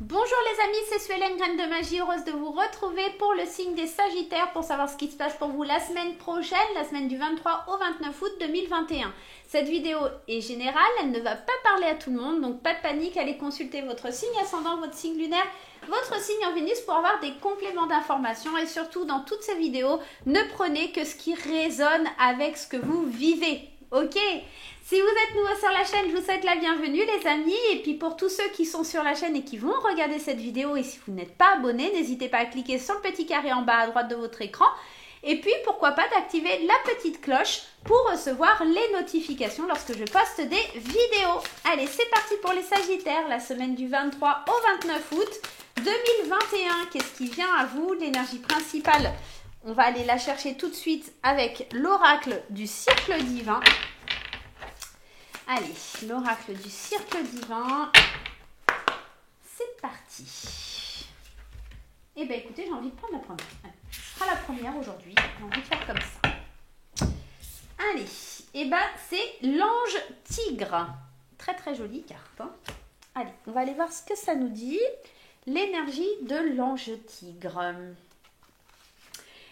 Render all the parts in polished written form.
Bonjour les amis, c'est Suelen Graine de Magie, heureuse de vous retrouver pour le signe des Sagittaires pour savoir ce qui se passe pour vous la semaine prochaine, la semaine du 23 au 29 août 2021. Cette vidéo est générale, elle ne va pas parler à tout le monde, donc pas de panique, allez consulter votre signe ascendant, votre signe lunaire, votre signe en Vénus pour avoir des compléments d'information et surtout dans toutes ces vidéos, ne prenez que ce qui résonne avec ce que vous vivez, ok ? Si vous êtes nouveau sur la chaîne, je vous souhaite la bienvenue les amis. Et puis pour tous ceux qui sont sur la chaîne et qui vont regarder cette vidéo, et si vous n'êtes pas abonné, n'hésitez pas à cliquer sur le petit carré en bas à droite de votre écran. Et puis pourquoi pas d'activer la petite cloche pour recevoir les notifications lorsque je poste des vidéos. Allez, c'est parti pour les Sagittaires, la semaine du 23 au 29 août 2021. Qu'est-ce qui vient à vous? L'énergie principale, on va aller la chercher tout de suite avec l'oracle du Cercle Divin. Allez, l'oracle du Cercle Divin, c'est parti. Eh bien, écoutez, j'ai envie de prendre la première. Allez, ce sera la première aujourd'hui. J'ai envie de faire comme ça. Allez, eh bien, c'est l'ange tigre. Très, très jolie carte. Hein. Allez, on va aller voir ce que ça nous dit. L'énergie de l'ange tigre.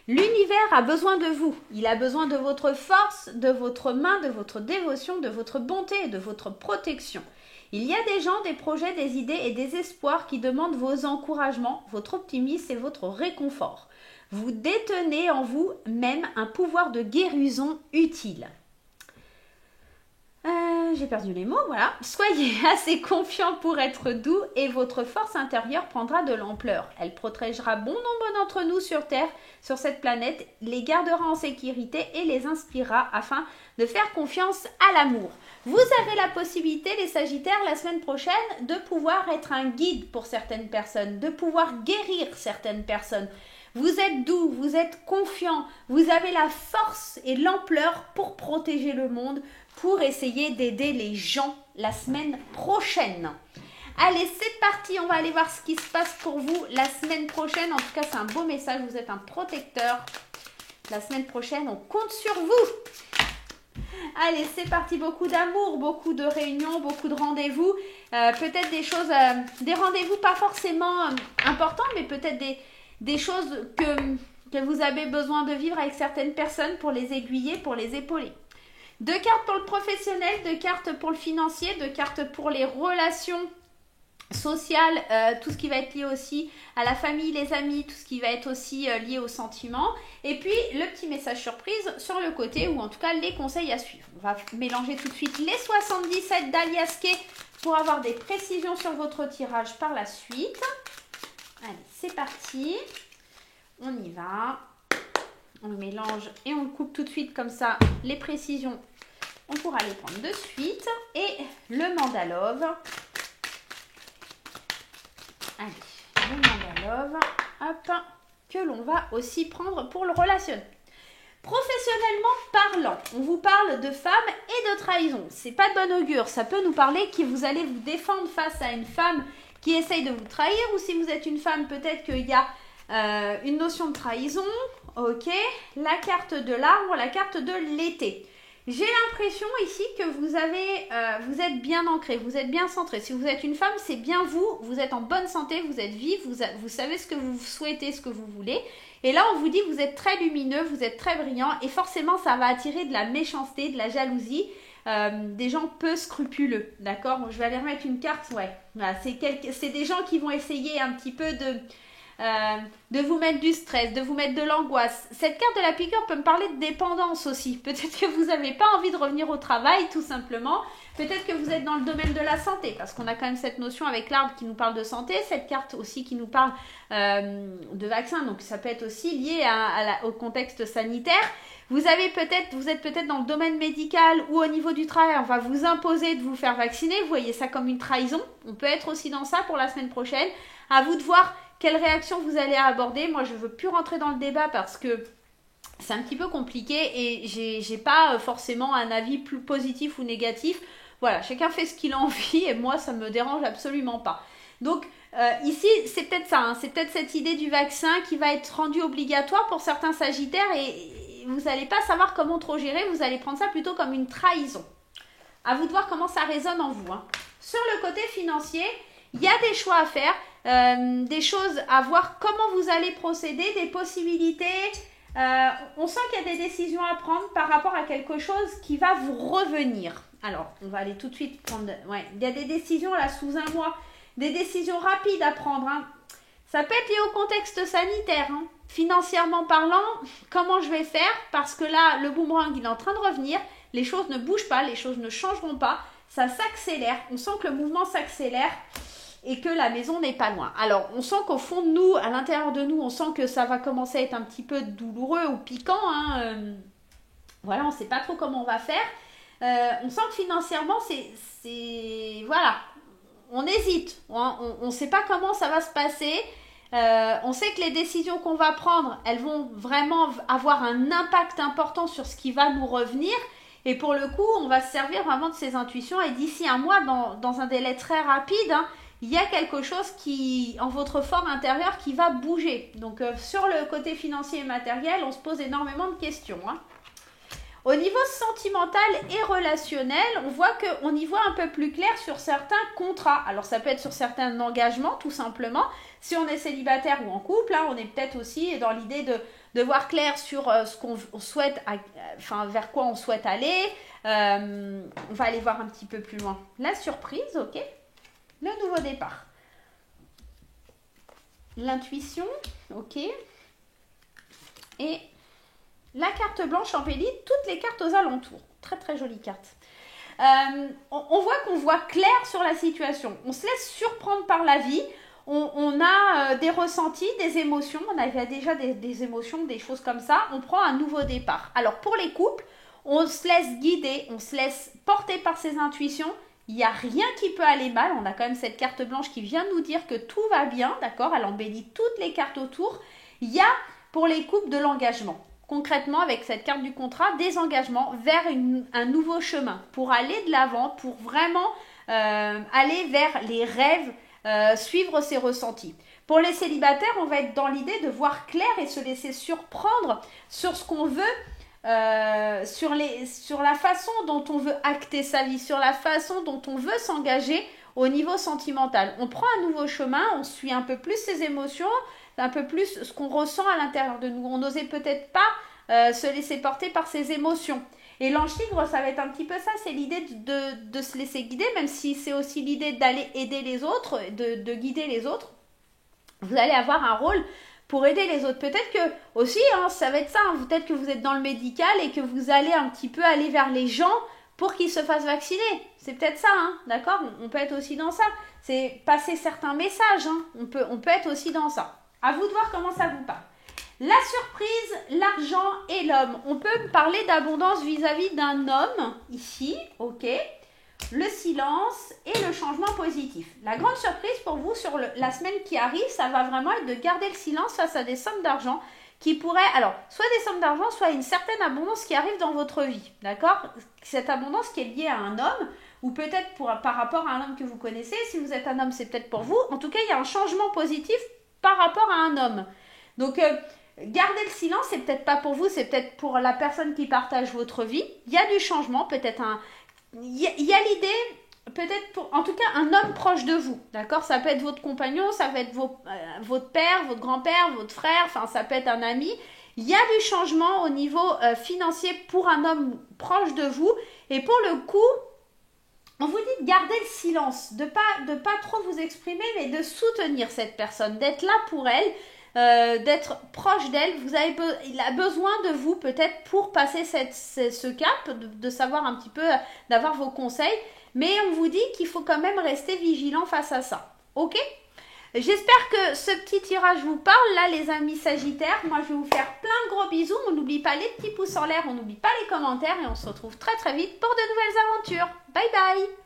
L'univers a besoin de vous, il a besoin de votre force, de votre main, de votre dévotion, de votre bonté et de votre protection. Il y a des gens, des projets, des idées et des espoirs qui demandent vos encouragements, votre optimisme et votre réconfort. Vous détenez en vous même un pouvoir de guérison utile. J'ai perdu les mots, voilà. Soyez assez confiant pour être doux et votre force intérieure prendra de l'ampleur. Elle protégera bon nombre d'entre nous sur Terre, sur cette planète, les gardera en sécurité et les inspirera afin de faire confiance à l'amour. Vous avez la possibilité, les Sagittaires, la semaine prochaine, de pouvoir être un guide pour certaines personnes, de pouvoir guérir certaines personnes. Vous êtes doux, vous êtes confiant, vous avez la force et l'ampleur pour protéger le monde, pour essayer d'aider les gens la semaine prochaine. Allez, c'est parti, on va aller voir ce qui se passe pour vous la semaine prochaine. En tout cas, c'est un beau message, vous êtes un protecteur. La semaine prochaine, on compte sur vous. Allez, c'est parti, beaucoup d'amour, beaucoup de réunions, beaucoup de rendez-vous. Peut-être des choses, des rendez-vous pas forcément importants, mais peut-être des choses que vous avez besoin de vivre avec certaines personnes pour les aiguiller, pour les épauler. 2 cartes pour le professionnel, 2 cartes pour le financier, 2 cartes pour les relations sociales, tout ce qui va être lié aussi à la famille, les amis, tout ce qui va être aussi lié aux sentiments. Et puis le petit message surprise sur le côté, ou en tout cas les conseils à suivre. On va mélanger tout de suite les 77 d'Aliaské pour avoir des précisions sur votre tirage par la suite. Allez, c'est parti. On y va. On le mélange et on le coupe tout de suite comme ça. Les précisions, on pourra les prendre de suite. Et le mandalove. Allez, le mandalove, hop, que l'on va aussi prendre pour le relationnel. Professionnellement parlant, on vous parle de femmes et de trahison. C'est pas de bon augure. Ça peut nous parler que vous allez vous défendre face à une femme qui essaye de vous trahir. Ou si vous êtes une femme, peut-être qu'il y a une notion de trahison. Ok, la carte de l'arbre, la carte de l'été. J'ai l'impression ici que vous êtes bien ancré, vous êtes bien centré. Si vous êtes une femme, c'est bien vous, vous êtes en bonne santé, vous êtes vive, vous savez ce que vous souhaitez, ce que vous voulez. Et là, on vous dit que vous êtes très lumineux, vous êtes très brillant et forcément, ça va attirer de la méchanceté, de la jalousie, des gens peu scrupuleux, d'accord? Je vais aller remettre une carte, ouais. Voilà, c'est des gens qui vont essayer un petit peu de vous mettre du stress, de vous mettre de l'angoisse. Cette carte de la piqûre peut me parler de dépendance aussi. Peut-être que vous n'avez pas envie de revenir au travail, tout simplement. Peut-être que vous êtes dans le domaine de la santé, parce qu'on a quand même cette notion avec l'arbre qui nous parle de santé, cette carte aussi qui nous parle de vaccin, donc ça peut être aussi lié au contexte sanitaire. Vous êtes peut-être dans le domaine médical ou au niveau du travail, on va vous imposer de vous faire vacciner, vous voyez ça comme une trahison. On peut être aussi dans ça pour la semaine prochaine. À vous de voir quelle réaction vous allez aborder. Moi, je ne veux plus rentrer dans le débat parce que c'est un petit peu compliqué et j'ai pas forcément un avis plus positif ou négatif. Voilà, chacun fait ce qu'il a envie et moi, ça me dérange absolument pas. Donc, ici, c'est peut-être ça. Hein, c'est peut-être cette idée du vaccin qui va être rendue obligatoire pour certains Sagittaires et vous n'allez pas savoir comment trop gérer. Vous allez prendre ça plutôt comme une trahison. À vous de voir comment ça résonne en vous. Hein. Sur le côté financier, Il y a des choix à faire, des choses à voir comment vous allez procéder, des possibilités. On sent qu'il y a des décisions à prendre par rapport à quelque chose qui va vous revenir. Alors, on va aller tout de suite prendre... Ouais, il y a des décisions là sous un mois, des décisions rapides à prendre. Hein. Ça peut être lié au contexte sanitaire. Hein. Financièrement parlant, comment je vais faire? Parce que là, le boomerang, il est en train de revenir. Les choses ne bougent pas, les choses ne changeront pas. Ça s'accélère. On sent que le mouvement s'accélère et que la maison n'est pas loin. Alors, on sent qu'au fond de nous, à l'intérieur de nous, on sent que ça va commencer à être un petit peu douloureux ou piquant. Hein. Voilà, on ne sait pas trop comment on va faire. On sent que financièrement, c'est... Voilà, on hésite. On ne sait pas comment ça va se passer. On sait que les décisions qu'on va prendre, elles vont vraiment avoir un impact important sur ce qui va nous revenir. Et pour le coup, on va se servir vraiment de ces intuitions. Et d'ici un mois, dans un délai très rapide, hein, il y a quelque chose qui, en votre fort intérieur, qui va bouger. Donc, sur le côté financier et matériel, on se pose énormément de questions. Hein. Au niveau sentimental et relationnel, on voit qu'on y voit un peu plus clair sur certains contrats. Alors, ça peut être sur certains engagements, tout simplement. Si on est célibataire ou en couple, hein, on est peut-être aussi dans l'idée de voir clair sur ce qu'on souhaite, enfin, vers quoi on souhaite aller. On va aller voir un petit peu plus loin. La surprise, ok. Le nouveau départ. L'intuition, ok. Et la carte blanche embellit toutes les cartes aux alentours. Très très jolie carte. On voit qu'on voit clair sur la situation. On se laisse surprendre par la vie. On a des ressentis, des émotions. On avait déjà des émotions, des choses comme ça. On prend un nouveau départ. Alors pour les couples, on se laisse guider, on se laisse porter par ses intuitions. Il n'y a rien qui peut aller mal. On a quand même cette carte blanche qui vient nous dire que tout va bien. D'accord? Elle embellit toutes les cartes autour. Il y a pour les couples de l'engagement. Concrètement, avec cette carte du contrat, des engagements vers un nouveau chemin. Pour aller de l'avant, pour vraiment aller vers les rêves, suivre ses ressentis. Pour les célibataires, on va être dans l'idée de voir clair et se laisser surprendre sur ce qu'on veut. Sur la façon dont on veut acter sa vie, sur la façon dont on veut s'engager au niveau sentimental. On prend un nouveau chemin, on suit un peu plus ses émotions, un peu plus ce qu'on ressent à l'intérieur de nous. On n'osait peut-être pas se laisser porter par ses émotions. Et l'ange tigre, ça va être un petit peu ça, c'est l'idée de se laisser guider, même si c'est aussi l'idée d'aller aider les autres, de guider les autres. Vous allez avoir un rôle pour aider les autres. Peut-être que aussi, hein, ça va être ça, hein, peut-être que vous êtes dans le médical et que vous allez un petit peu aller vers les gens pour qu'ils se fassent vacciner. C'est peut-être ça, hein, d'accord? On peut être aussi dans ça. C'est passer certains messages, hein. On peut être aussi dans ça. À vous de voir comment ça vous parle. La surprise, l'argent et l'homme. On peut parler d'abondance vis-à-vis d'un homme, ici, ok. Le silence et le changement positif. La grande surprise pour vous sur la semaine qui arrive, ça va vraiment être de garder le silence face à des sommes d'argent qui pourraient, alors, soit des sommes d'argent, soit une certaine abondance qui arrive dans votre vie, d'accord? Cette abondance qui est liée à un homme, ou peut-être par rapport à un homme que vous connaissez. Si vous êtes un homme, c'est peut-être pour vous. En tout cas, il y a un changement positif par rapport à un homme. Donc, garder le silence, c'est peut-être pas pour vous, c'est peut-être pour la personne qui partage votre vie. Il y a du changement, peut-être il y a l'idée, peut-être pour, en tout cas, un homme proche de vous, d'accord? Ça peut être votre compagnon, ça peut être votre père, votre grand-père, votre frère, enfin, ça peut être un ami. Il y a du changement au niveau financier pour un homme proche de vous. Et pour le coup, on vous dit de garder le silence, de pas trop vous exprimer, mais de soutenir cette personne, d'être là pour elle, d'être proche d'elle. Il a besoin de vous peut-être pour passer ce cap, de savoir un petit peu, d'avoir vos conseils. Mais on vous dit qu'il faut quand même rester vigilant face à ça. Ok? J'espère que ce petit tirage vous parle, là les amis Sagittaires. Moi je vais vous faire plein de gros bisous. On n'oublie pas les petits pouces en l'air, on n'oublie pas les commentaires et on se retrouve très très vite pour de nouvelles aventures. Bye bye!